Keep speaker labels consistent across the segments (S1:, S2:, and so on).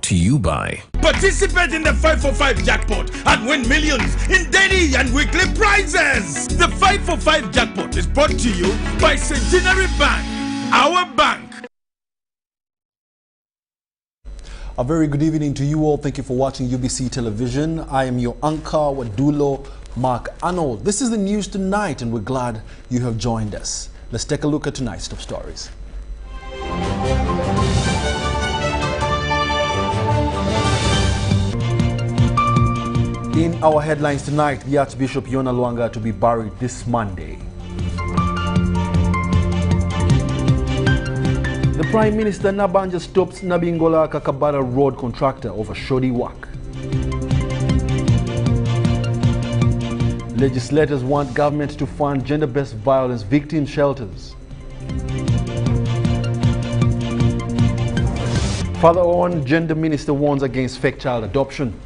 S1: to you by...
S2: Participate in the 545 jackpot and win millions in daily and weekly prizes. The 545 jackpot is brought to you by Centenary Bank, our bank.
S3: A very good evening to you all. Thank you for watching UBC Television. I am your anchor, Wadulo, Mark Arnold. This is the news tonight and we're glad you have joined us. Let's take a look at tonight's top stories. In our headlines tonight, the Archbishop Yona Lwanga to be buried this Monday. The Prime Minister Nabanja stops Nabingola Kakabara road contractor over shoddy work. Legislators want government to fund gender-based violence victim shelters. Father-on gender minister warns against fake child adoption.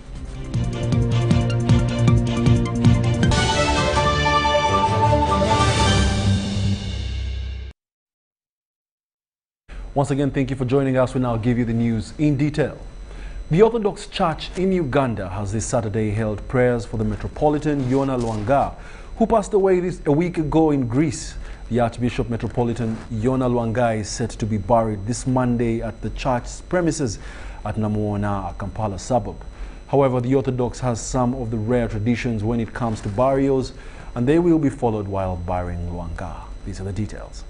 S3: Once again, thank you for joining us. We now give you the news in detail. The Orthodox Church in Uganda has this Saturday held prayers for the Metropolitan Yona Lwanga, who passed away a week ago in Greece. The Archbishop Metropolitan Yona Lwanga is set to be buried this Monday at the church's premises at Namuona, a Kampala suburb. However, the Orthodox has some of the rare traditions when it comes to burials, and they will be followed while burying Lwanga. These are the details.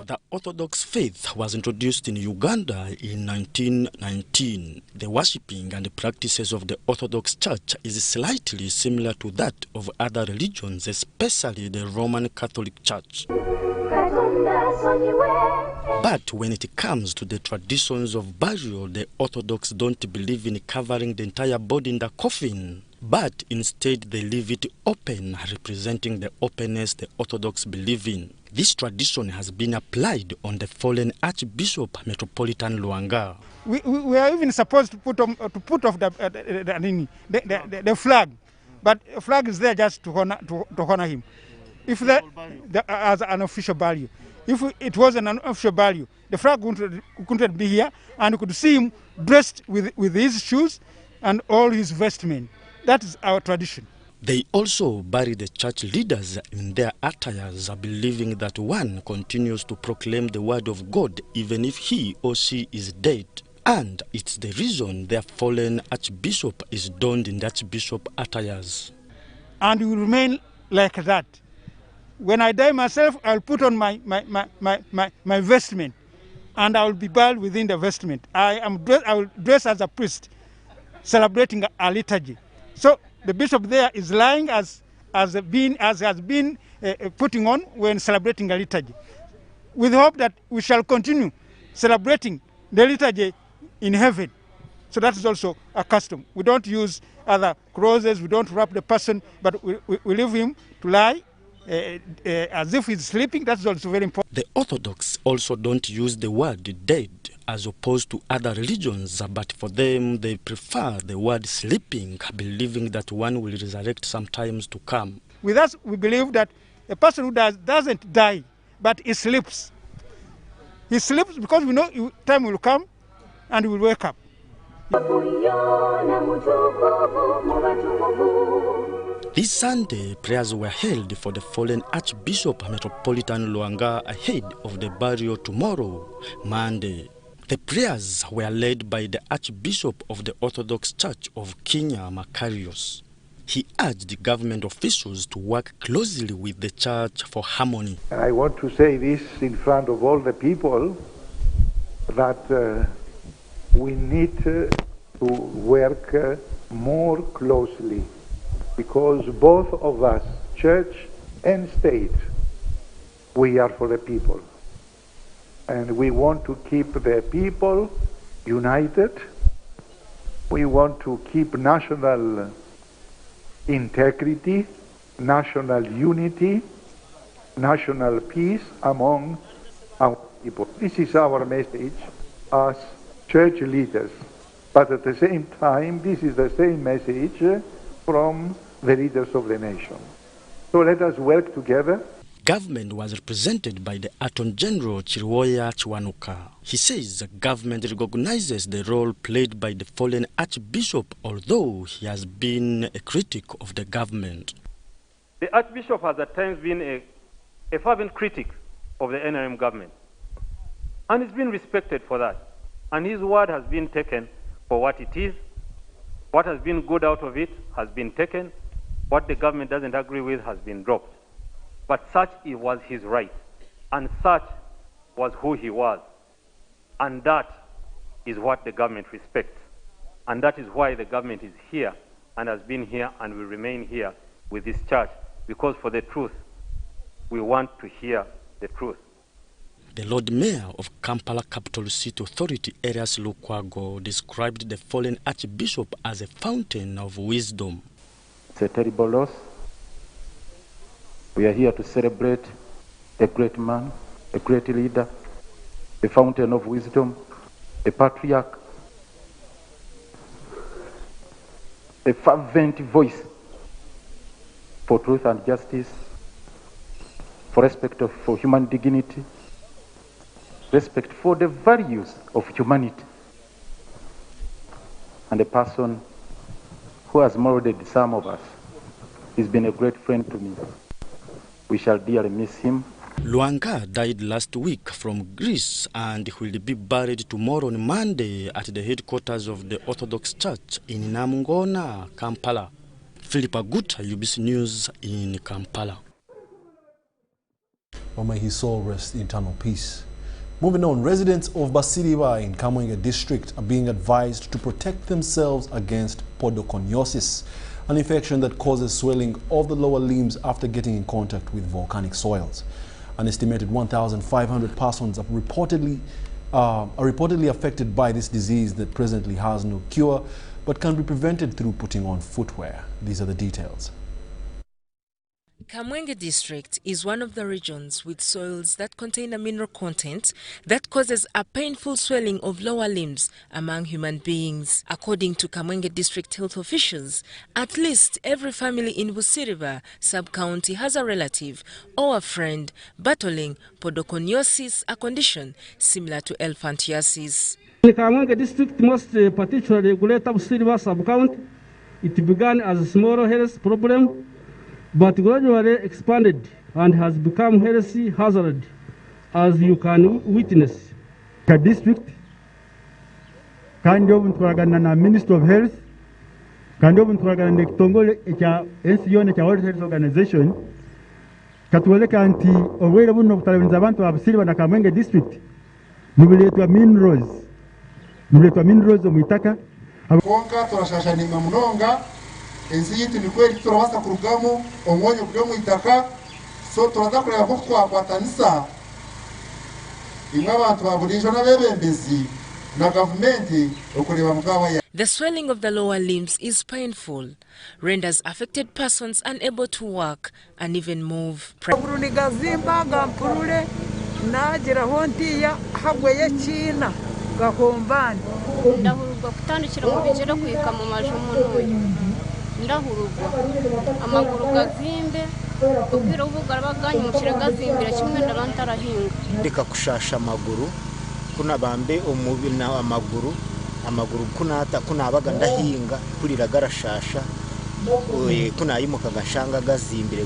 S4: The Orthodox faith was introduced in Uganda in 1919. The worshipping and practices of the Orthodox Church is slightly similar to that of other religions, especially the Roman Catholic Church. But when it comes to the traditions of burial, the Orthodox don't believe in covering the entire body in the coffin, but instead they leave it open, representing the openness the Orthodox believe in. This tradition has been applied on the fallen Archbishop Metropolitan Lwanga.
S5: We are even supposed to put off the flag, but the flag is there just to honor him. If as an official value, if it was an unofficial value, the flag couldn't be here, and you could see him dressed with his shoes and all his vestment. That is our tradition.
S4: They also bury the church leaders in their attires, believing that one continues to proclaim the word of God even if he or she is dead. And it's the reason their fallen archbishop is donned in the archbishop attires.
S5: And will remain like that. When I die myself, I'll put on my vestment, and I will be buried within the vestment. I will dress as a priest, celebrating a liturgy. So the bishop there is lying as has been putting on when celebrating a liturgy. With hope that we shall continue celebrating the liturgy in heaven. So that is also a custom. We don't use other crosses, we don't wrap the person, but we leave him to lie as if he's sleeping. That's also very important.
S4: The Orthodox also don't use the word dead as opposed to other religions, but for them they prefer the word sleeping, believing that one will resurrect sometimes to come.
S5: With us, we believe that a person who doesn't die, but he sleeps. He sleeps because we know time will come and he will wake up.
S4: This Sunday, prayers were held for the fallen Archbishop Metropolitan Lwanga ahead of the burial tomorrow, Monday. The prayers were led by the Archbishop of the Orthodox Church of Kenya, Makarios. He urged government officials to work closely with the church for harmony.
S6: I want to say this in front of all the people, that we need to work more closely, because both of us, church and state, we are for the people. And we want to keep the people united. We want to keep national integrity, national unity, national peace among our people. This is our message as church leaders. But at the same time, this is the same message from the leaders of the nation. So let us work together.
S4: government was represented by the Attorney General Chirwoya Chiwanuka. He says the government recognizes the role played by the fallen Archbishop, although he has been a critic of the government.
S1: The Archbishop has at times been a fervent critic of the NRM government, and he's been respected for that. And his word has been taken for what it is. What has been good out of it has been taken. What the government doesn't agree with has been dropped. But such it was his right, and such was who he was. And that is what the government respects. And that is why the government is here and has been here and will remain here with this church, because for the truth, we want to hear the truth.
S4: The Lord Mayor of Kampala Capital City Authority, Elias Lukwago, described the fallen Archbishop as a fountain of wisdom.
S6: It's a terrible loss. We are here to celebrate a great man, a great leader, a fountain of wisdom, a patriarch, a fervent voice for truth and justice, for respect for human dignity, respect for the values of humanity, and a person who has molded some of us. He's been a great friend to me. We shall dearly miss him.
S4: Lwanga died last week from Greece and will be buried tomorrow on Monday at the headquarters of the Orthodox Church in Namungona, Kampala. Philip Aguta, UBC News in Kampala.
S3: Or may his soul rest in eternal peace. Moving on, residents of Basiriba in KAMWENGE district are being advised to protect themselves against PONDOCONIOSIS, an infection that causes swelling of the lower limbs after getting in contact with volcanic soils. An estimated 1,500 persons are reportedly affected by this disease that presently has no cure, but can be prevented through putting on footwear. These are the details.
S7: KAMWENGE district is one of the regions with soils that contain a mineral content that causes a painful swelling of lower limbs among human beings. According to KAMWENGE district health officials, at least every family in Busiriba sub-county has a relative or a friend battling PONDOCONIOSIS, a condition similar to elephantiasis.
S8: In KAMWENGE district, most particularly Greater Busiriba sub-county, it began as a small health problem, but gradually expanded and has become health hazard, as you can witness.
S9: The district kandi obutwagana na Ministry of Health kandi obutwagana na kitongole ekya NCO ekya World Health Organization katweleka nti obwere buno butalabiriza abantu abusiriba na KAMWENGE district nibiletwa minerals omwitaka
S10: konka turashashanima munonga ensi yitu ni kweli turabasa kurugamo omwonyo bwo mu itaka so turaza kureba ko twakwatanisa imwe abantu babulijo n'abebembezi na government okureba mugawa ya.
S7: The swelling of the lower limbs is painful, renders affected persons unable to walk and even move.
S11: Ndahurugwa kutandikira mu bigero kwika mu majumu n'uyu ndahurugwa amaguru gazimbe ubwira ubugara baganye mu kiragazimbira kimwe ndabantarahinga
S12: ndika kushasha amaguru kuna bambe umubiri na amaguru kunabaga ndahinga kurira garashasha kuna yimuka gashanga gazimbire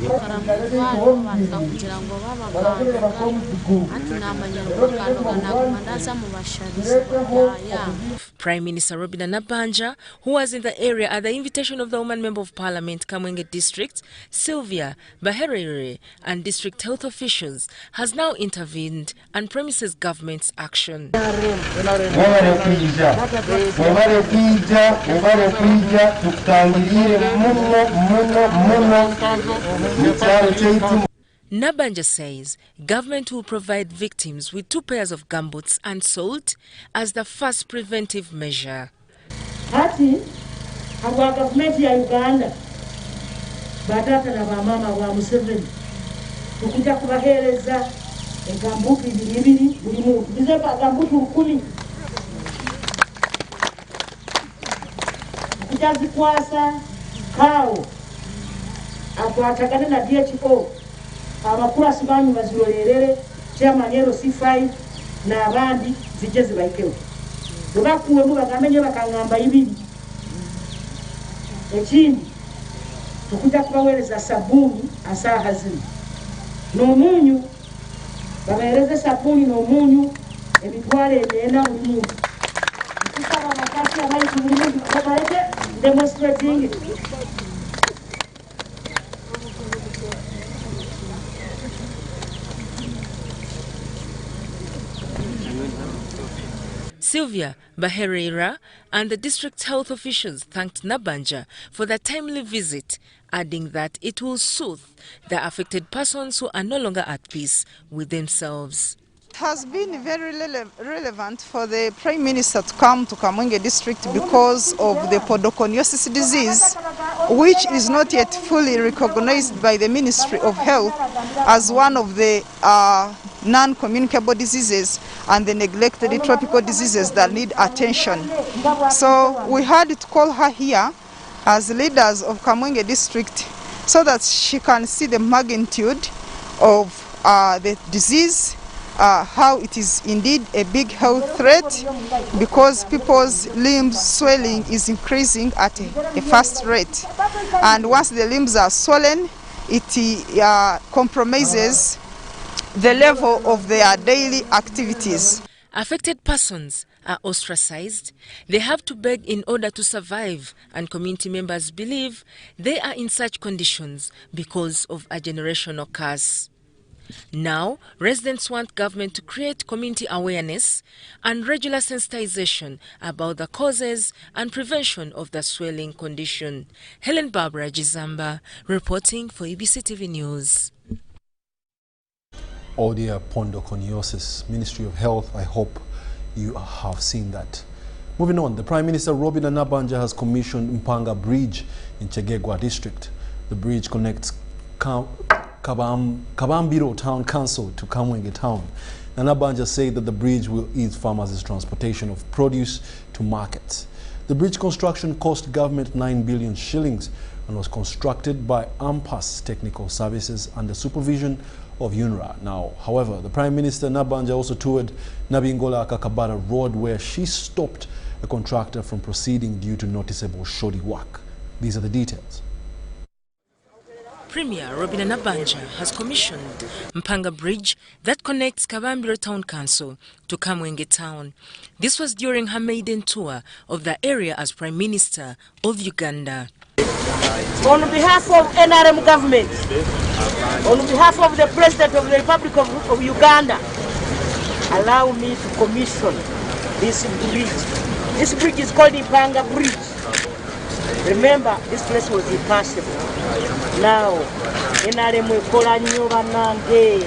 S11: baza kugira ngo babaganga ati namanyarukano mu basharisi ya.
S7: Prime Minister Robina Nabanja, who was in the area at the invitation of the Woman Member of Parliament, KAMWENGE District, Sylvia Baherere, and district health officials, has now intervened and premises government's action. Nabanja says government will provide victims with 2 pairs of gumboots and salt as the first preventive measure.
S13: Hati hawa government ya Uganda batata na mama wa Museveni tukuja kubahereza gambuti ibiri buri bize gambuti 10 kujazi kwasa kao akwatagana na DHO abakulu asibanyu bazirolerere chairman LC5 n'abandi zijje zibayikewo bwe bakuwemu bagambe nyo bakangamba ibiri ekindi tukuja kubaweereza sabbuuni asaaha zino n'omuunyu babaweereze sabbuuni n'omuunyu emitwalo 9 buli muntu tusaba abakasi abali ku buli muntu babaleke demonstrating.
S7: Sylvia Baherera and the district health officials thanked Nabanja for the timely visit, adding that it will soothe the affected persons who are no longer at peace with themselves.
S14: It has been very relevant for the Prime Minister to come to KAMWENGE district because of the PONDOCONIOSIS disease, which is not yet fully recognized by the Ministry of Health as one of the non-communicable diseases and the neglected tropical diseases that need attention. So we had to call her here as leaders of KAMWENGE district so that she can see the magnitude of the disease, how it is indeed a big health threat because people's limbs swelling is increasing at a fast rate. And once the limbs are swollen, it compromises the level of their daily activities.
S7: Affected persons are ostracized. They have to beg in order to survive, and community members believe they are in such conditions because of a generational curse. Now, residents want government to create community awareness and regular sensitization about the causes and prevention of the swelling condition. Helen Barbara Jizamba reporting for UBC TV News.
S3: Oh dear, pondoconiosis, Ministry of Health, I hope you have seen that. Moving on, the Prime Minister Robin Nabanja has commissioned MPANGA Bridge in Chegegwa district. The bridge connects Kabambiro Town Council to KAMWENGE Town. Nabanja said that the bridge will ease farmers' transportation of produce to markets. The bridge construction cost government 9 billion shillings and was constructed by AMPAS Technical Services under supervision of UNRA. Now, however, the Prime Minister Nabanja also toured Nabingola Kakabara Road, where she stopped a contractor from proceeding due to noticeable shoddy work. These are the details.
S7: Premier Robin Nabanja has commissioned MPANGA Bridge that connects Kabambiro Town Council to KAMWENGE Town. This was during her maiden tour of the area as Prime Minister of Uganda.
S13: On behalf of NRM government, on behalf of the President of the Republic of Uganda, allow me to commission this bridge. This bridge is called MPANGA Bridge. Remember, this place was impassable. Now, NRM will call on you banange.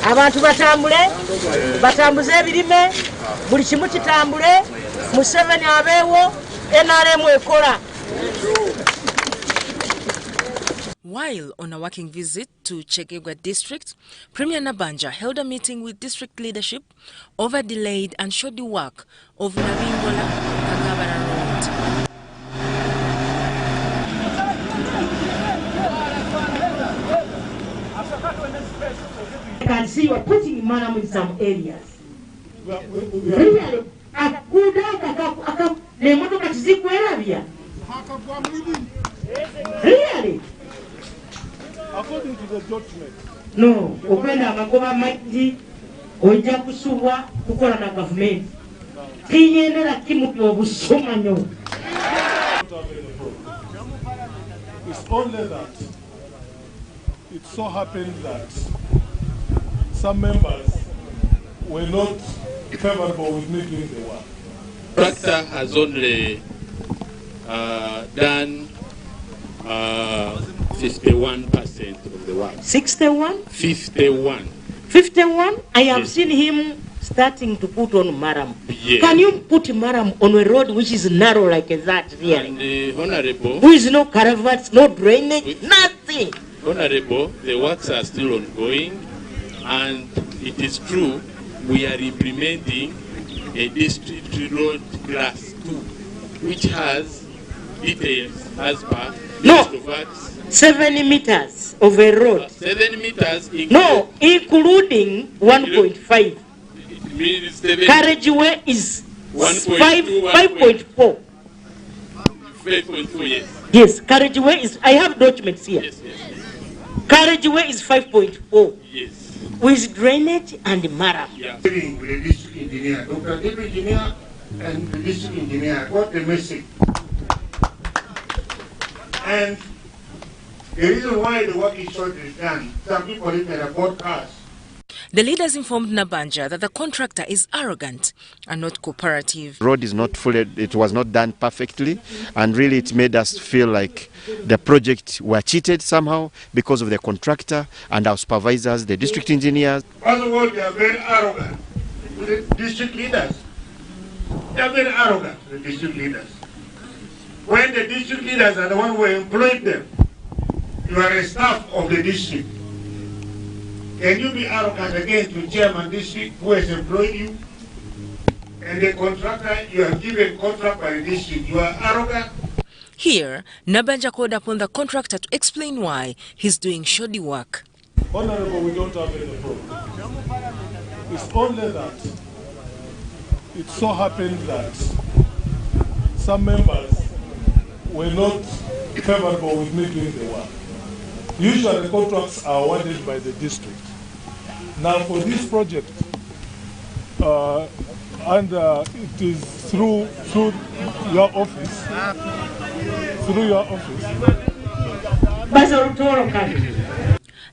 S13: Abantu batambuze ebirime, buli kimu kitambule, Museveni abeewo, NRM ekola.
S7: While on a working visit to Chegegwa district, Premier Nabanja held a meeting with district leadership over delayed and shoddy work of Nabingola Kakabara Road.
S13: I can see you are putting manam in some areas. Really? Really?
S10: According to the judgment.
S13: No, okwenda amagoba maji ojja kusubwa kukola na government. Kinyendera kimu obusoma nyo.
S10: It's only that it so happened that some members were not favorable with me doing the work.
S15: Tractor has only done 51% of the work.
S13: 61?
S15: 51.
S13: 51? I have seen him starting to put on maram.
S15: Yes.
S13: Can you put maram on a road which is narrow like that here?
S15: Honorable.
S13: Who is no caravans, no drainage, nothing.
S15: Honorable, the works are still ongoing, and it is true we are implementing a district road class 2, which has details as per
S13: No.
S15: list of acts.
S13: 7 meters of a road.
S15: 7 meters
S13: No, including 1.5.
S15: It means 7.
S13: Carriageway is
S15: 1.2,
S13: 5.4.
S15: 5.4, yes.
S13: Yes, carriageway is, I have documents here.
S15: Yes, yes.
S13: Carriageway is 5.4.
S15: Yes.
S13: With drainage and maram.
S15: Yeah.
S10: With the district engineer, Dr. Deputy Engineer and the district engineer got the message. And the reason why the work is short is done, some people even report cars.
S7: The leaders informed Nabanja that the contractor is arrogant and not cooperative.
S16: The road is not fully, it was not done perfectly, and really it made us feel like the project were cheated somehow because of the contractor and our supervisors, the district engineers.
S10: First of all, they are very arrogant with the district leaders. They are very arrogant, the district leaders. When the district leaders are the one who employed them, you are a staff of the district. Can you be arrogant again to chairman district who has employed you? And the contractor, you have given contract by the district, you are arrogant?
S7: Here, Nabanja called upon the contractor to explain why he's doing shoddy work.
S17: Honorable, we don't have any problem. It's only that it so happened that some members were not favorable with me doing the work. Usually contracts are awarded by the district. Now for this project, and it is through your office,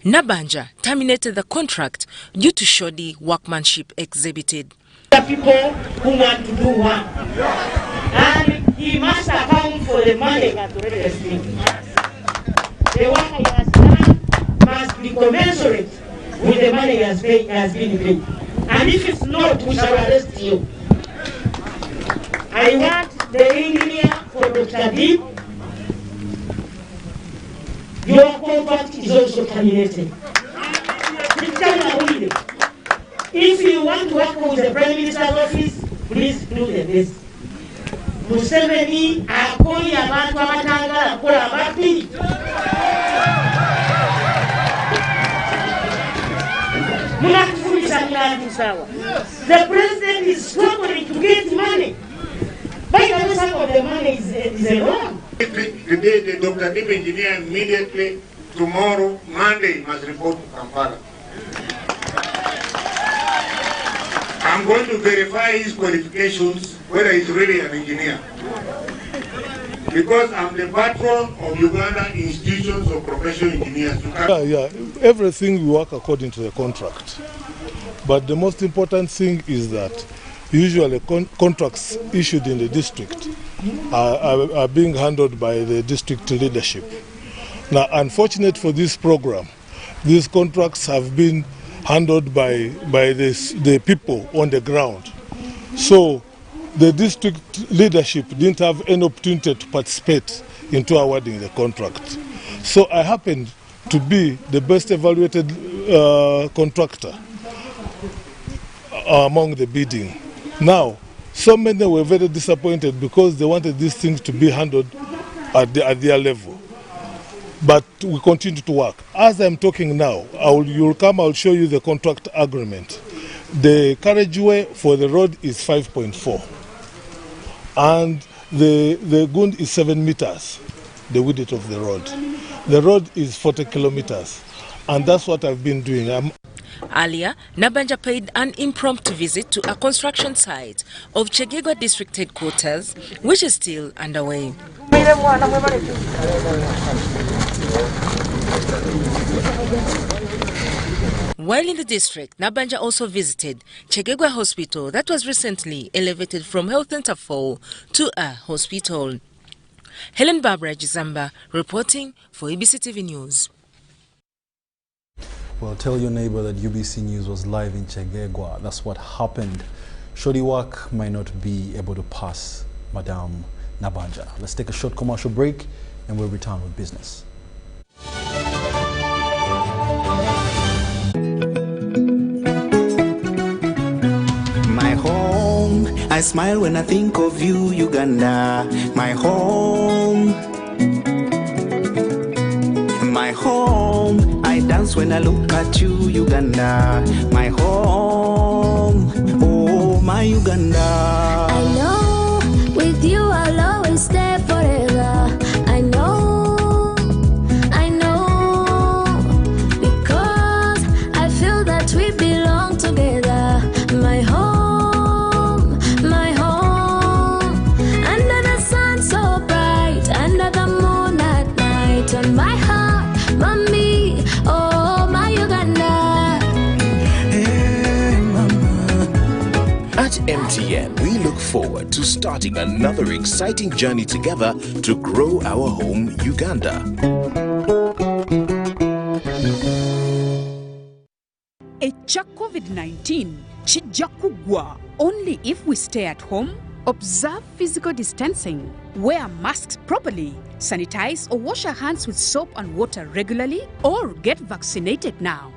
S7: Nabanja terminated the contract due to shoddy workmanship exhibited.
S13: The people who want to do work, and he must account for the money that already has been. The work he has done must be commensurate with the money he has been paid. And if it's not, we shall arrest you. I want the engineer for Dr. Deep. Your contract is also terminated. If you want to work with the Prime Minister's office, please do the best. Museveni akoli abantu abatangala akola abappi. The president is struggling to get money. By the way, some of the money is wrong.
S10: Today, the Dr. Deep engineer immediately, tomorrow, Monday, must report to Kampala. I'm going to verify his qualifications, whether he's really an engineer. Because I'm the patron of Uganda institutions of professional engineers.
S17: Everything we work according to the contract. But the most important thing is that usually contracts issued in the district are being handled by the district leadership. Now, unfortunate for this program, these contracts have been handled by the people on the ground. So the district leadership didn't have any opportunity to participate into awarding the contract. So I happened to be the best evaluated contractor among the bidding. Now, so many were very disappointed because they wanted these things to be handled at their level. But we continue to work. As I'm talking now, you'll come, I'll show you the contract agreement. The carriageway for the road is 5.4. And the gund is 7 meters, the width of the road. The road is 40 kilometers. And that's what I've been doing.
S7: Earlier, Nabanja paid an impromptu visit to a construction site of Chegegwa District Headquarters, which is still underway. While in the district, Nabanja also visited Chegegwa Hospital that was recently elevated from Health Center 4 to a hospital. Helen Barbara Jizamba reporting for UBC TV News.
S3: Well, tell your neighbor that UBC News was live in Chegegwa. That's what happened. Shoddy work might not be able to pass Madam Nabanja. Let's take a short commercial break and we'll return with business.
S12: My home
S18: home. I smile when I think of you, Uganda. My home. My home. I dance when I look at you, Uganda. My home. Oh, my Uganda.
S19: I know with you I'll always stay forever. I know, because I feel that we belong together. My home, under the sun so bright, under the moon at night, on my heart, mommy, oh my Uganda.
S20: Hey, mama. At MTN, we look forward to starting another exciting journey together to grow our home, Uganda.
S21: Echa COVID-19 chijja kugwa only if we stay at home, observe physical distancing, wear masks properly, sanitize or wash our hands with soap and water regularly, or get vaccinated now.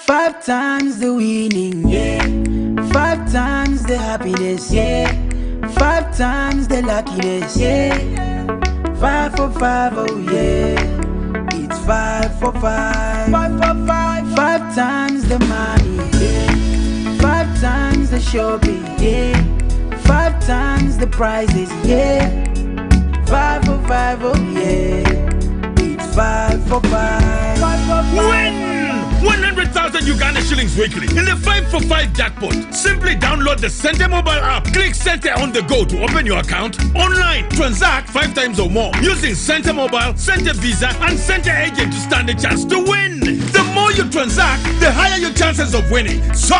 S18: Five times the winning, yeah. 5 times the happiness, yeah. 5 times the luckiness, yeah. 5 for 5, oh yeah. It's 5 for 5. 5 for 5. 5 times the money, yeah. 5 times the shopping, yeah. 5 times the prizes, yeah. 5 for 5, oh yeah. It's 5 for 5. 5 for 5.
S2: Win 100,000 Uganda shillings weekly in the 5 for 5 jackpot. Simply download the Center mobile app. Click Center on the go to open your account online. Transact 5 times or more using Center mobile, Center Visa, and Center agent to stand a chance to win. The more you transact, the higher your chances of winning. So,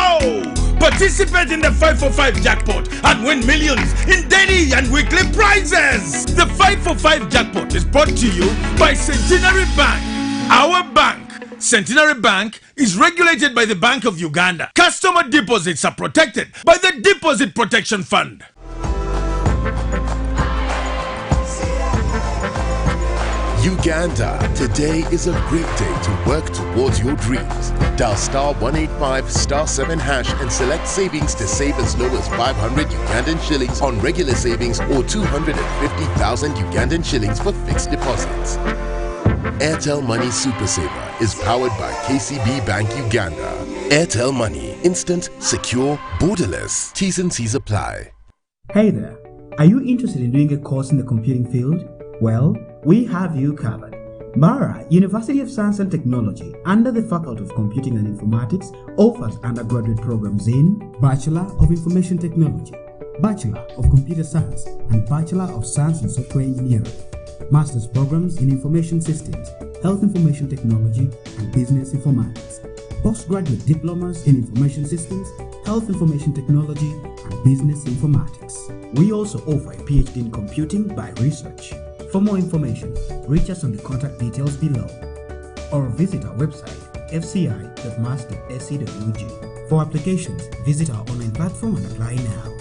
S2: participate in the 5 for 5 jackpot and win millions in daily and weekly prizes. The 5 for 5 jackpot is brought to you by Centenary Bank, our bank. Centenary Bank is regulated by the Bank of Uganda. Customer deposits are protected by the Deposit Protection Fund.
S20: Uganda, today is a great day to work towards your dreams. Dial *185 *7# and select savings to save as low as 500 Ugandan shillings on regular savings or 250,000 Ugandan shillings for fixed deposits. Airtel Money Super Saver is powered by KCB Bank Uganda. Airtel Money, instant, secure, borderless. T's and C's apply.
S22: Hey there, are you interested in doing a course in the computing field? Well, we have you covered. Mara, University of Science and Technology, under the Faculty of Computing and Informatics, offers undergraduate programs in Bachelor of Information Technology, Bachelor of Computer Science, and Bachelor of Science and Software Engineering. Master's programs in Information Systems, Health Information Technology, and Business Informatics. Postgraduate diplomas in Information Systems, Health Information Technology, and Business Informatics. We also offer a PhD in Computing by Research. For more information, reach us on the contact details below or visit our website fci.mass.ac.ug. For applications, visit our online platform and apply now.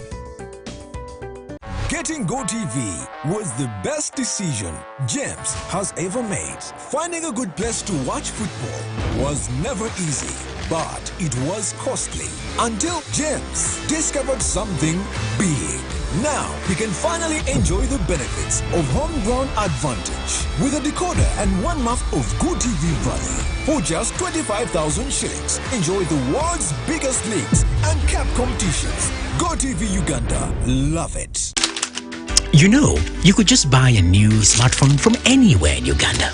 S23: Getting GoTV was the best decision James has ever made. Finding a good place to watch football was never easy, but it was costly until James discovered something big. Now he can finally enjoy the benefits of homegrown advantage with a decoder and 1 month of GoTV Valley. For just 25,000 shillings, enjoy the world's biggest leagues and cap competitions. GoTV Uganda, love it.
S24: You know, you could just buy a new smartphone from anywhere in Uganda.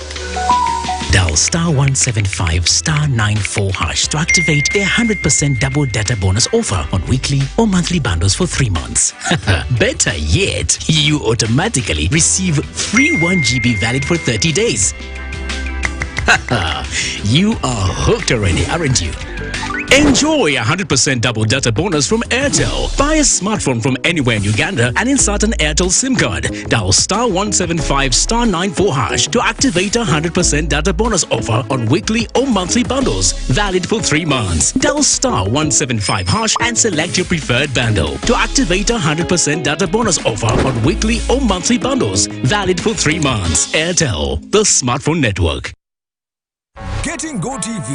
S24: Dial *175 *94# to activate a 100% double data bonus offer on weekly or monthly bundles for 3 months. Better yet, you automatically receive free 1 GB valid for 30 days. You are hooked already, aren't you? Enjoy 100% double data bonus from Airtel. Buy a smartphone from anywhere in Uganda and insert an Airtel SIM card. Dial *175 *94 hash to activate a 100% data bonus offer on weekly or monthly bundles, valid for 3 months. Dial *175 hash and select your preferred bundle to activate a 100% data bonus offer on weekly or monthly bundles, valid for 3 months. Airtel, the smartphone network.
S23: Getting GoTV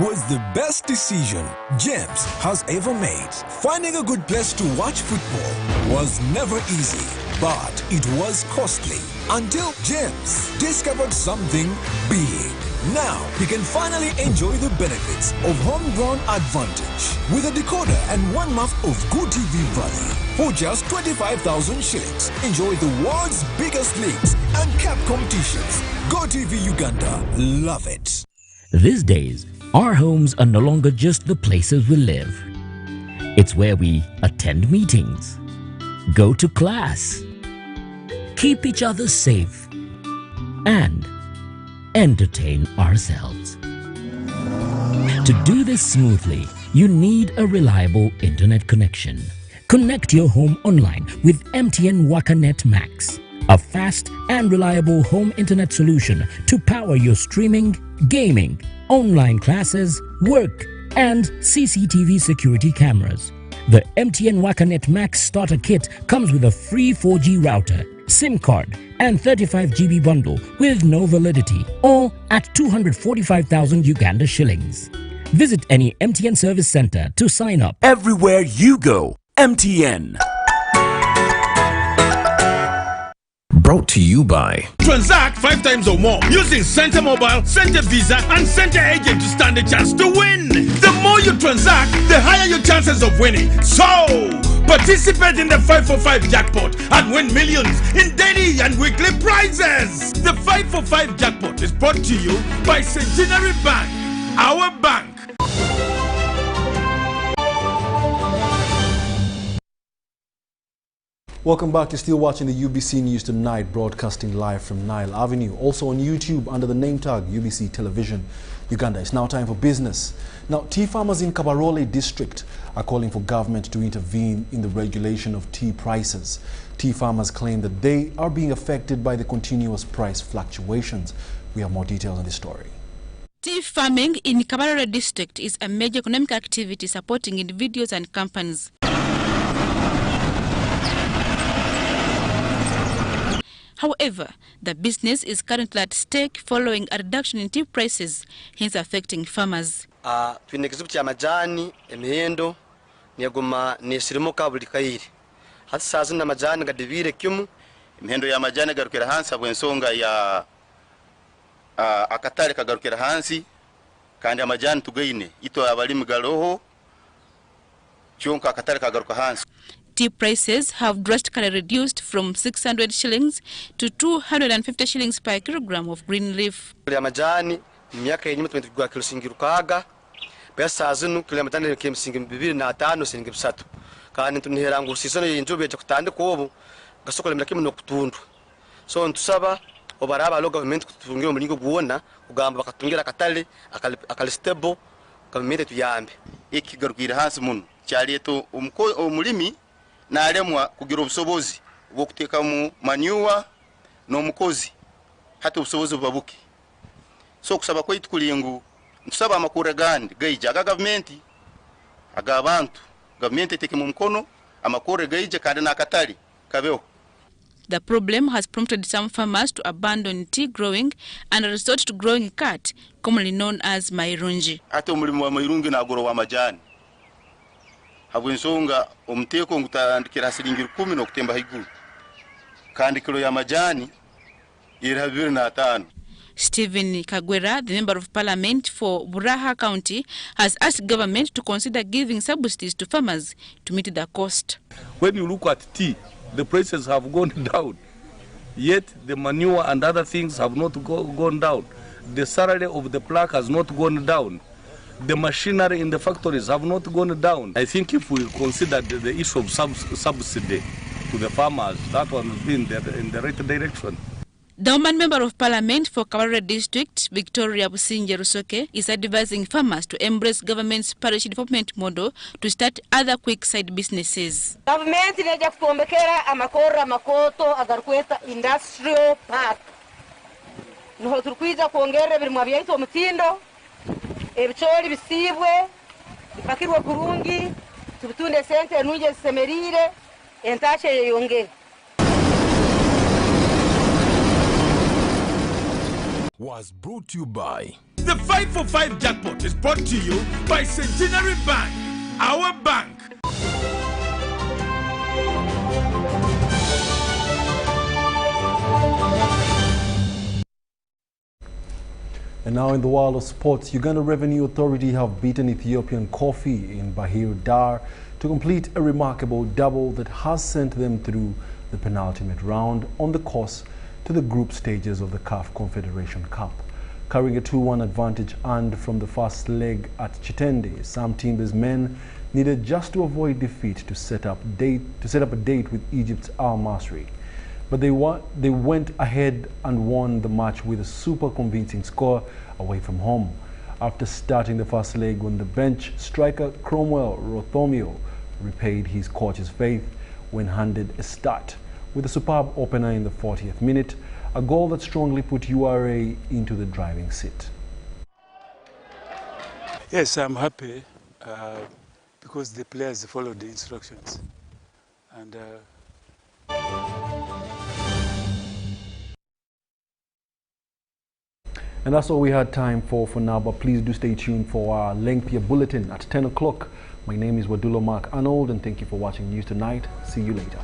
S23: was the best decision James has ever made. Finding a good place to watch football was never easy, but it was costly until James discovered something big. Now he can finally enjoy the benefits of homegrown advantage with a decoder and 1 month of GoTV value. For just 25,000 shillings, enjoy the world's biggest leagues and cap competitions. GoTV Uganda, love it.
S1: These days, our homes are no longer just the places we live. It's where we attend meetings, go to class, keep each other safe, and entertain ourselves. To do this smoothly, you need a reliable internet connection. Connect your home online with MTN WakaNet Max, a fast and reliable home internet solution to power your streaming, gaming, online classes, work, and CCTV security cameras. The MTN WakaNet Max starter kit comes with a free 4G router, SIM card, and 35 GB bundle with no validity, all at 245,000 Uganda shillings. Visit any MTN service center to sign up.
S23: Everywhere you go, MTN.
S2: Brought to you by Transact 5 times or more using Center Mobile, Center Visa, and Center Agent to stand a chance to win. The more you transact, the higher your chances of winning. So, participate in the 5 for 5 jackpot and win millions in daily and weekly prizes. The 5 for 5 jackpot is brought to you by Centenary Bank, our bank.
S3: Welcome back. You're still watching the UBC News Tonight, broadcasting live from Nile Avenue. Also on YouTube under the name tag UBC Television Uganda. It's now time for business. Now, tea farmers in Kabarole district are calling for government to intervene in the regulation of tea prices. Tea farmers claim that they are being affected by the continuous price fluctuations. We have more details on this story.
S4: Tea farming in Kabarole district is a major economic activity supporting individuals and companies. However, the business is currently at stake following a reduction in tea prices, hence affecting farmers.
S5: Twine kizibu kya majani emihendo niyaguma nisirimuka buli kayiri hati sazi na majani gadibire kimu
S6: imihendo ya majani garukira hansi abwensonga ya akatale kagarukira hansi kandi amajani tugaine ito abalimu galoho kyonka akatale kagaruka hansi.
S4: Tea prices have drastically reduced from 600 shillings to 250 shillings per kilogram of green leaf.
S5: Ya majani miaka yenyuma tumetugwa kilo singirukaga pesa zinu kilo majani kilo singi 205 singi 3 kandi tunihera sisano y'injobe cyo kutandika ubu gasokole mlaki muno kutundu so ntusaba obaraba lo government kutungira mulingo guona kugamba bakatungira katale akali stable government tuyambe
S6: ikigarukira hansi muno cyaleto umulimi nalemwa kugira obusobozi bwo kuteka mu manure no mukozi hata obusobozi bubabuke so kusaba ko itukulingu ntusaba amakuru gandi gaija aga government aga abantu government eteke mu mkono amakuru gaija kandi nakatali kabeho.
S4: The problem has prompted some farmers to abandon tea growing and resort to growing cat, commonly known as mairungi.
S6: Hata umulimo wa mairungi na agoro wa majani habwensonga omuteko ngutandikira silingi 10 no kutemba haiguru kandi kilo ya majani ira 25.
S4: Stephen Kagwera, the member of parliament for Buraha County, has asked government to consider giving subsidies to farmers to meet the cost.
S25: When you look at tea, the prices have gone down, yet the manure and other things have not gone down. The salary of the clerk has not gone down. The machinery in the factories have not gone down. I think if we consider the issue of subsidy to the farmers, that one would be in the right direction.
S4: The woman member of parliament for Kabarore district, Victoria Businje Rusoke, is advising farmers to embrace government's parish development model to start other quick side businesses.
S13: Government neja kutombekera amakora makoto agarkweta industrial park. Nuho turukwiza kuongera birimwa byaitu omutindo, ebichori bisibwe, bipakirwe kurungi, tubitunde sente nuje zisemerire, entashe yeyonge.
S23: Was brought to you by
S2: The 5 for 5 jackpot is brought to you by Centenary Bank, our bank.
S3: And now in the world of sports, Uganda Revenue Authority have beaten Ethiopian Coffee in Bahir Dar to complete a remarkable double that has sent them through the penultimate round on the course to the group stages of the CAF Confederation Cup. Carrying a 2-1 advantage earned from the first leg at Chitende, Sam Timber's men needed just to avoid defeat to set up a date with Egypt's Al Masry. But they went ahead and won the match with a super convincing score away from home. After starting the first leg on the bench, striker Cromwell Rothomio repaid his coach's faith when handed a start with a superb opener in the 40th minute, a goal that strongly put URA into the driving seat.
S8: Yes, I'm happy because the players followed the instructions. And
S3: that's all we had time for now, but please do stay tuned for our lengthier bulletin at 10 o'clock. My name is Wadulo Arnold, and thank you for watching News Tonight. See you later.